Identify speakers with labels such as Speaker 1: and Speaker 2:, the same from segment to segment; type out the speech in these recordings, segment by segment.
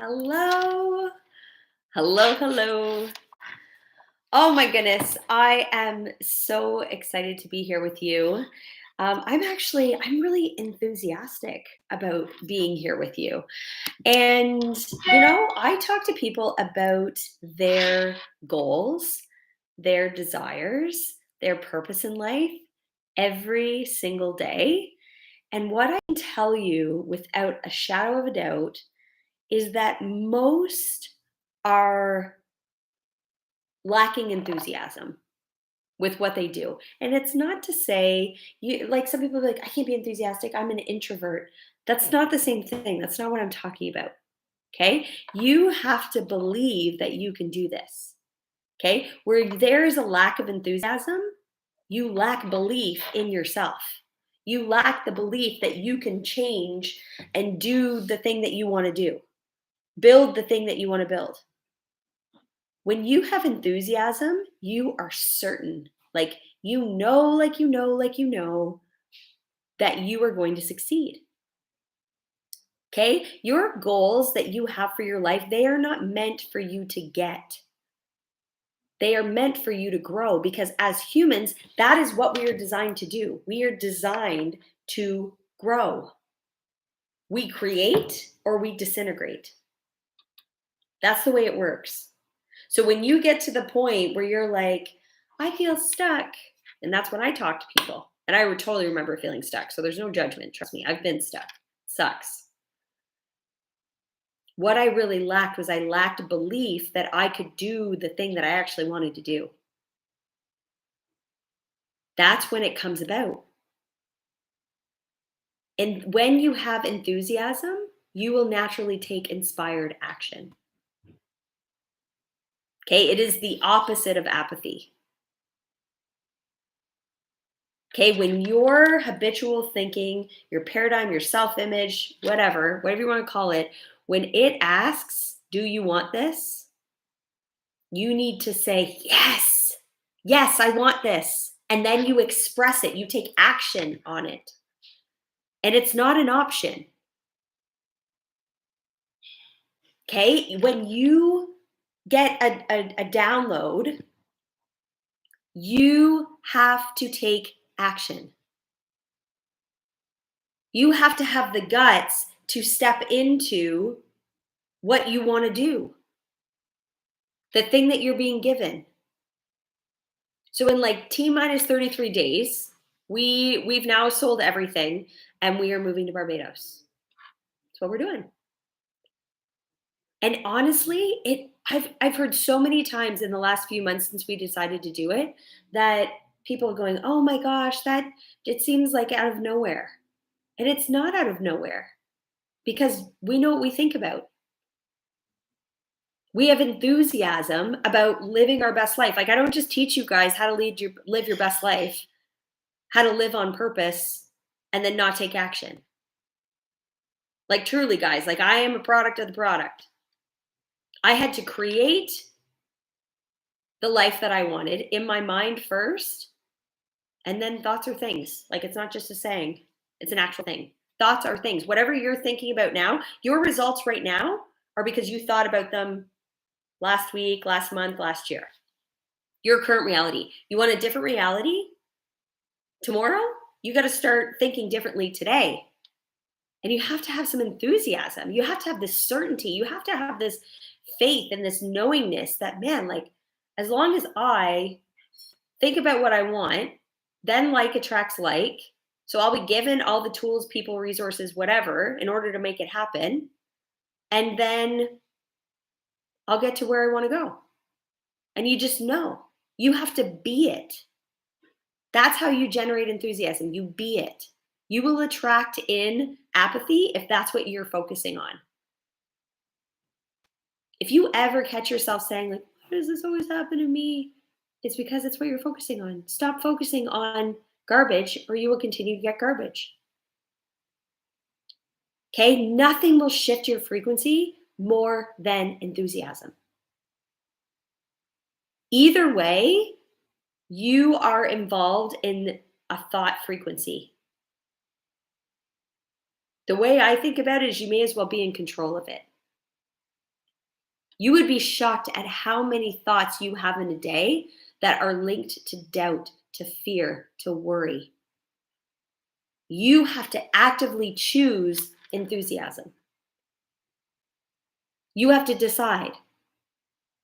Speaker 1: Hello. Hello, hello. Oh my goodness. I am so excited to be here with you. I'm really enthusiastic about being here with you. And, I talk to people about their goals, their desires, their purpose in life every single day. And what I can tell you without a shadow of a doubt is that most are lacking enthusiasm with what they do. And it's not to say you like some people are like, I can't be enthusiastic. I'm an introvert. That's not the same thing. That's not what I'm talking about. Okay. You have to believe that you can do this. Okay. Where there is a lack of enthusiasm, you lack belief in yourself. You lack the belief that you can change and do the thing that you want to do, build the thing that you want to build. When you have enthusiasm, you are certain, that you are going to succeed. Okay? Your goals that you have for your life, they are not meant for you to get. They are meant for you to grow because as humans, that is what we are designed to do. We are designed to grow. We create or we disintegrate. That's the way it works. So when you get to the point where you're like, I feel stuck, and that's when I talk to people. And I would totally remember feeling stuck. So there's no judgment. Trust me, I've been stuck. Sucks. What I really lacked was I lacked belief that I could do the thing that I actually wanted to do. That's when it comes about. And when you have enthusiasm, you will naturally take inspired action. Okay, it is the opposite of apathy. Okay, when your habitual thinking, your paradigm, your self image, whatever you want to call it, when it asks, do you want this? You need to say, yes, yes, I want this. And then you express it, you take action on it. And it's not an option. Okay, when you get a download, you have to take action. You have to have the guts to step into what you want to do, the thing that you're being given. So in like T minus 33 days, we've now sold everything and we are moving to Barbados. That's what we're doing. And honestly, I've heard so many times in the last few months since we decided to do it that people are going, "Oh my gosh, that it seems like out of nowhere." And it's not out of nowhere because we know what we think about. We have enthusiasm about living our best life. Like I don't just teach you guys how to live your best life, how to live on purpose and then not take action. Like truly guys, like I am a product of the product. I had to create the life that I wanted in my mind first, and then thoughts are things. Like it's not just a saying, it's an actual thing. Thoughts are things. Whatever you're thinking about now, your results right now are because you thought about them last week, last month, last year. Your current reality. You want a different reality tomorrow? You got to start thinking differently today. And you have to have some enthusiasm. You have to have this certainty. You have to have this faith and this knowingness that, man, like, as long as I think about what I want, then like attracts like. So I'll be given all the tools, people, resources, whatever, in order to make it happen. And then I'll get to where I want to go. And you just know you have to be it. That's how you generate enthusiasm. You be it. You will attract in apathy if that's what you're focusing on. If you ever catch yourself saying, like, why does this always happen to me? It's because it's what you're focusing on. Stop focusing on garbage or you will continue to get garbage. Okay? Nothing will shift your frequency more than enthusiasm. Either way, you are involved in a thought frequency. The way I think about it is you may as well be in control of it. You would be shocked at how many thoughts you have in a day that are linked to doubt, to fear, to worry. You have to actively choose enthusiasm. You have to decide.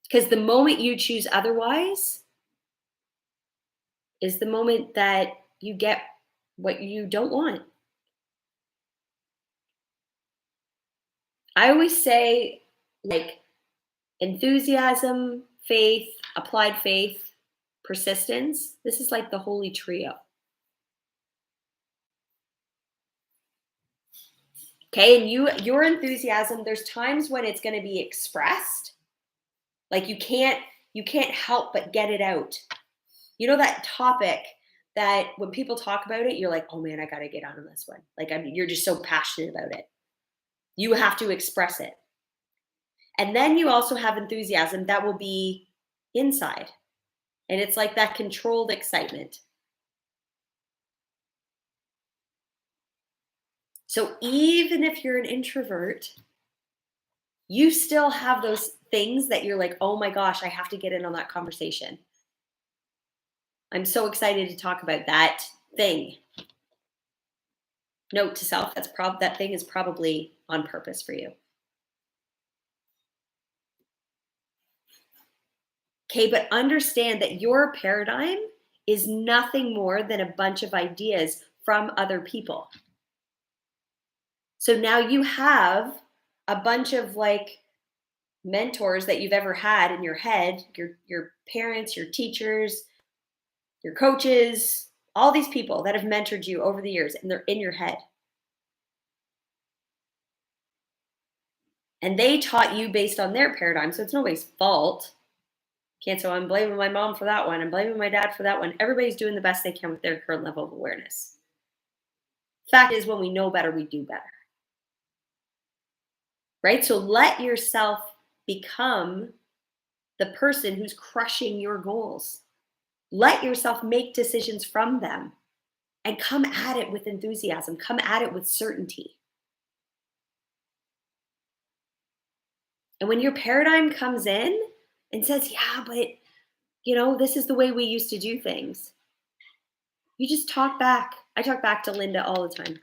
Speaker 1: Because the moment you choose otherwise is the moment that you get what you don't want. I always say, like, enthusiasm, faith, applied faith, persistence. This is like the holy trio. Okay, and your enthusiasm, there's times when it's going to be expressed. Like you can't help but get it out. You know that topic that when people talk about it, you're like, "Oh man, I got to get on this one." Like you're just so passionate about it. You have to express it. And then you also have enthusiasm that will be inside. And it's like that controlled excitement. So even if you're an introvert, you still have those things that you're like, oh my gosh, I have to get in on that conversation. I'm so excited to talk about that thing. Note to self, that thing is probably on purpose for you. Okay, but understand that your paradigm is nothing more than a bunch of ideas from other people. So now you have a bunch of like mentors that you've ever had in your head, your parents, your teachers, your coaches, all these people that have mentored you over the years, and they're in your head. And they taught you based on their paradigm, so it's nobody's fault. Can't say, I'm blaming my mom for that one. I'm blaming my dad for that one. Everybody's doing the best they can with their current level of awareness. Fact is, when we know better, we do better. Right? So let yourself become the person who's crushing your goals. Let yourself make decisions from them and come at it with enthusiasm. Come at it with certainty. And when your paradigm comes in and says, yeah, but this is the way we used to do things, you just talk back. I talk back to Linda all the time.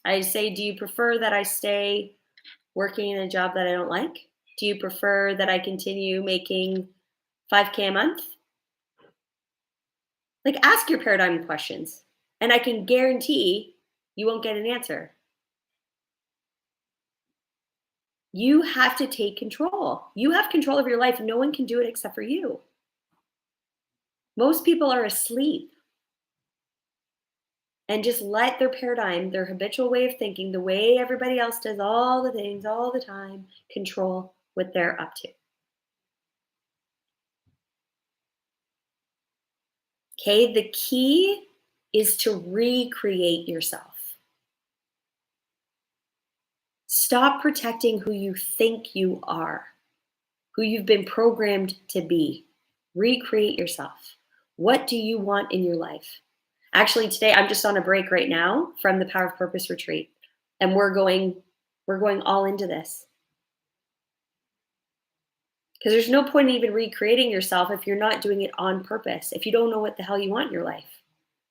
Speaker 1: I say, do you prefer that I stay working in a job that I don't like? Do you prefer that I continue making $5K a month? Like, ask your paradigm questions, and I can guarantee you won't get an answer. You have to take control. You have control of your life. No one can do it except for you. Most people are asleep. And just let their paradigm, their habitual way of thinking, the way everybody else does all the things all the time, control what they're up to. Okay, the key is to recreate yourself. Stop protecting who you think you are, who you've been programmed to be. Recreate yourself. What do you want in your life? Actually, today I'm just on a break right now from the Power of Purpose retreat, and we're going all into this. Because there's no point in even recreating yourself if you're not doing it on purpose, if you don't know what the hell you want in your life.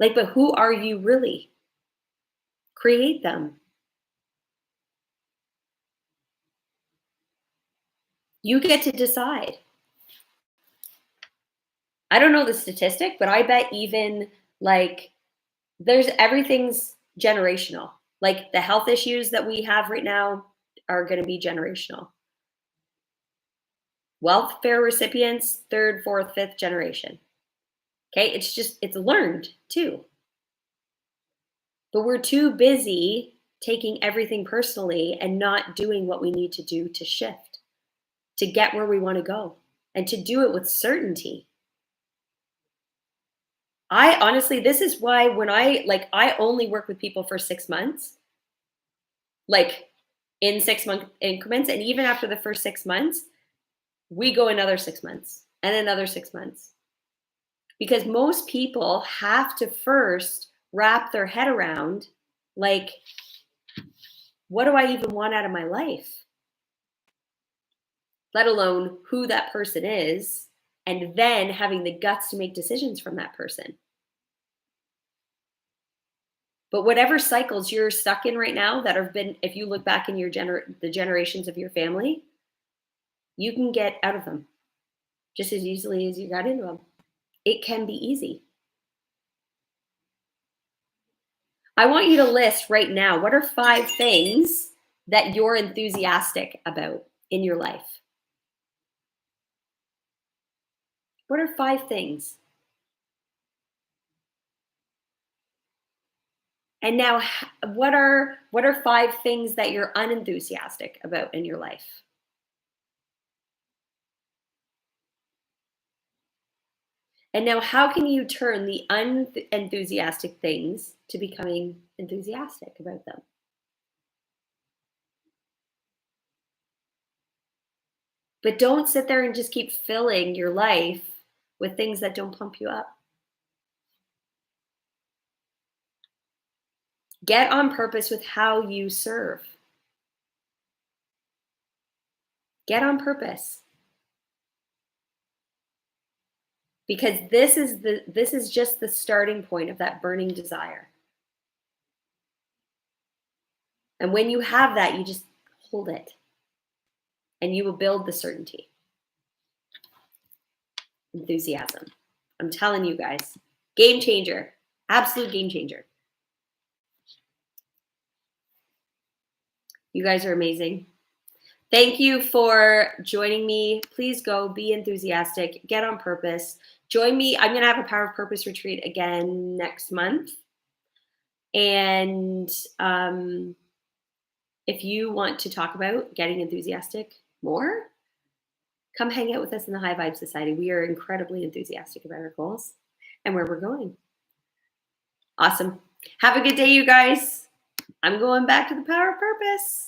Speaker 1: Like, but who are you really? Create them. You get to decide. I don't know the statistic, but I bet even like everything's generational. Like the health issues that we have right now are going to be generational. Welfare recipients, third, fourth, fifth generation. Okay, it's learned too. But we're too busy taking everything personally and not doing what we need to do to shift, to get where we want to go, and to do it with certainty. I honestly, this is why when I only work with people for 6 months, like in 6-month increments. And even after the first 6 months, we go another 6 months and another 6 months. Because most people have to first wrap their head around, like, what do I even want out of my life? let alone who that person is, and then having the guts to make decisions from that person. But whatever cycles you're stuck in right now that have been, if you look back in your the generations of your family, you can get out of them just as easily as you got into them. It can be easy. I want you to list right now, what are 5 things that you're enthusiastic about in your life? What are 5 things? And now what are 5 things that you're unenthusiastic about in your life? And now how can you turn the unenthusiastic things to becoming enthusiastic about them? But don't sit there and just keep filling your life with things that don't pump you up. Get on purpose with how you serve. Get on purpose. Because this is just the starting point of that burning desire. And when you have that, you just hold it. And you will build the certainty. Enthusiasm. I'm telling you guys, game changer, absolute game changer. You guys are amazing. Thank you for joining me. Please go be enthusiastic, get on purpose. Join me. I'm going to have a Power of Purpose retreat again next month. And if you want to talk about getting enthusiastic more, come hang out with us in the High Vibe Society. We are incredibly enthusiastic about our goals and where we're going. Awesome. Have a good day, you guys. I'm going back to the Power of Purpose.